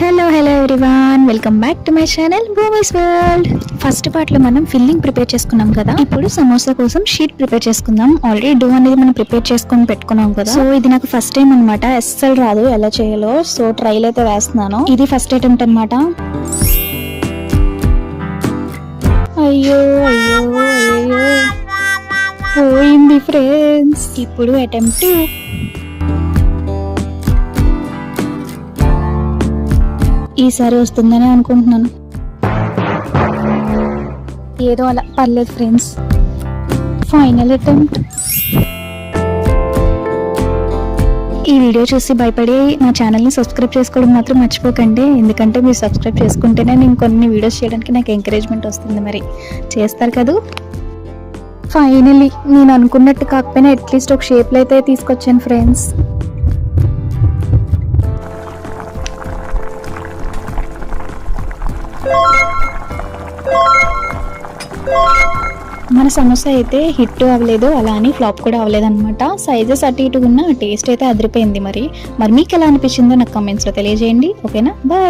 Hello everyone, welcome back to my channel Bhoomi's world. First part లో మనం filling prepare చేసుకున్నాం కదా. ఇప్పుడు సమోసా కోసం షీట్ ప్రిపేర్ చేసుకుందాం. ఆల్రెడీ డో అనేది మనం ప్రిపేర్ చేసుకొని పెట్టుకున్నాం కదా. సో ఇది నాకు ఫస్ట్ టైం అనమాట, అస్సలు రాదు ఎలా చేయాలో. సో ట్రైల్ అయితే వేస్తున్నాను. ఇది ఫస్ట్ అటెంప్ట్ అనమాట. అయ్యో అయ్యో అయ్యో పోయింది ఫ్రెండ్స్. ఇప్పుడు అటెంప్ట్. ఈసారి వస్తుందని అనుకుంటున్నాను. ఏదో అలా పర్లేదు ఫ్రెండ్స్. Final attempt. ఈ వీడియో చూసి భయపడి నా ఛానల్ని సబ్స్క్రైబ్ చేసుకోవడం మాత్రం మర్చిపోకండి. ఎందుకంటే మీరు సబ్స్క్రైబ్ చేసుకుంటేనే నేను కొన్ని వీడియోస్ చేయడానికి నాకు ఎంకరేజ్మెంట్ వస్తుంది. మరి చేస్తారు కదా. ఫైనల్లీ నేను అనుకున్నట్టు కాకపోయినా అట్లీస్ట్ ఒక షేప్లో అయితే తీసుకొచ్చాను ఫ్రెండ్స్. మన సమోసా అయితే హిట్ అవ్వలేదు, అలా అని ఫ్లాప్ కూడా అవ్వలేదు అనమాట. సైజెస్ అటు ఇటు ఉన్న టేస్ట్ అయితే అదిరిపోయింది. మరి మీకు ఎలా అనిపించిందో నాకు కామెంట్స్లో తెలియజేయండి. ఓకేనా, బాయ్.